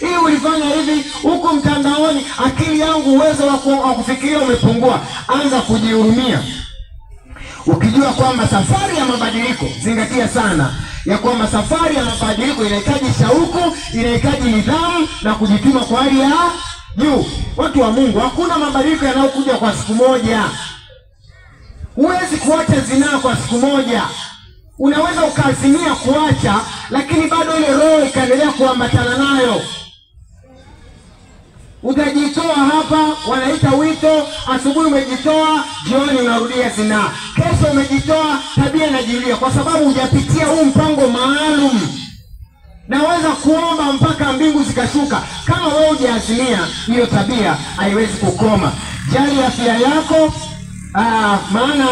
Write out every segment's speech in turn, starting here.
Hii ulifanya hivi huko mtandaoni, akili yangu uwezo wa kufikiria umepungua. Anza kujihurumia. Ukijua kwamba safari ya mabadiliko, zingatia sana ya kwamba safari ya mabadiliko inahitaji shauku, inahitaji nidhamu na kujituma kwa hali ya juu. Watu wa Mungu, hakuna mabadiliko yanayokuja kwa siku moja. Huwezi kuacha zinaa kwa siku moja. Unaweza ukazimia kuacha, lakini bado ile roho ikaendelea kuambatana nayo. Utajitoa hapa, wanaita wito, asubuhi umejitoa, jioni unarudia zinaa. Kesho umejitoa, tabia inajirudia kwa sababu hujapitia huu mpango maalum. Naweza kuomba mpaka mbingu zikashuka, kama wewe hujaazimia, hiyo tabia haiwezi kukoma. Jali afya yako, maana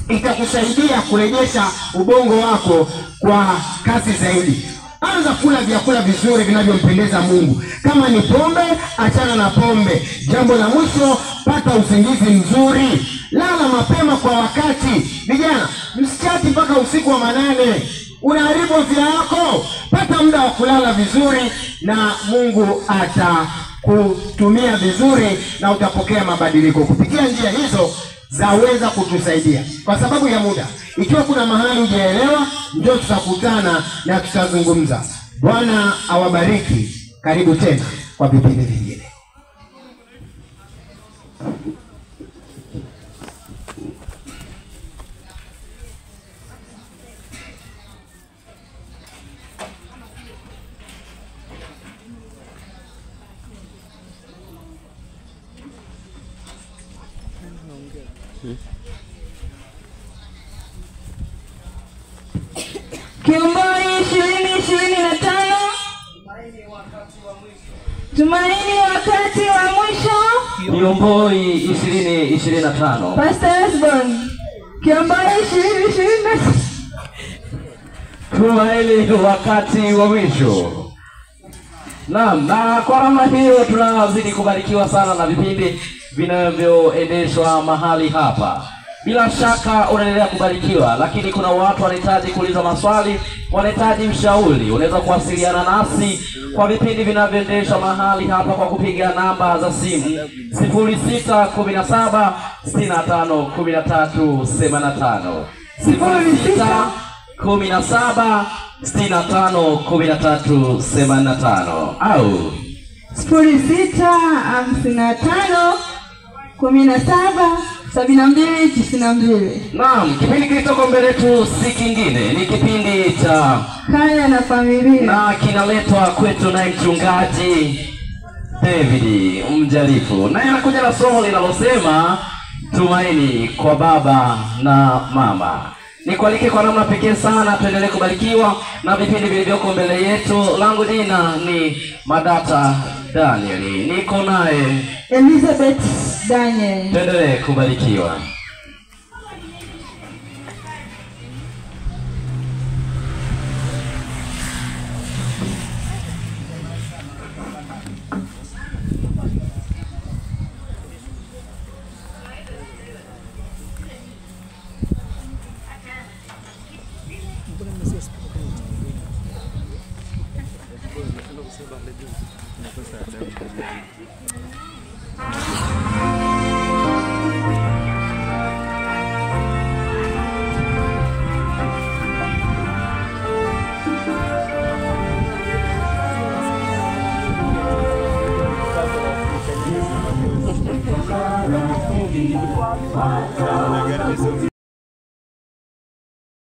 itakusaidia kurejesha ubongo wako kwa kasi zaidi. Anza kula vyakula vizuri vinavyompendeza Mungu. Kama ni pombe, achana na pombe. Jambo la mwisho, pata usingizi mzuri. Lala mapema kwa wakati. Vijana, msichati mpaka usiku wa manane. Unaharibu afya yako. Pata muda wa kulala vizuri na Mungu atakutumia vizuri na utapokea mabadiliko. Kupitia njia hizo zaweza kutusaidia. Kwa sababu ya muda, ikiwa kuna mahali hujaelewa, njoo tutakutana na tutazungumza. Bwana awabariki. Karibu tena kwa vipindi vingine. Kiomboi 2025. Tumaini wakati wa mwisho. Kiomboi 2025. Pastor Osborne. Kiomboi 2025. Tumaini wakati wa mwisho. Naam, na kwa namna hiyo tunazidi kubarikiwa sana na vipindi vinavyoendeshwa mahali hapa. Bila shaka unaendelea kubarikiwa, lakini kuna watu wanahitaji kuuliza maswali, wanahitaji ushauri. Unaweza kuwasiliana nasi kwa vipindi vinavyoendeshwa mahali hapa kwa kupiga namba za simu 0617 65 13 85, 0617 65 13 85 au 0655 17 7292. Naam, kipindi kilitoko mbele yetu si kingine, ni kipindi cha Kaya na Familia, na kinaletwa kwetu na mchungaji David Mjalifu, naye anakuja na somo linalosema tumaini kwa baba na mama. Nikualike kwa namna pekee sana tuendelee kubarikiwa na vipindi vilivyoko mbele yetu. Langu jina ni Madata Daniel, niko naye Elizabeth Daniel. Tuendelee kubarikiwa.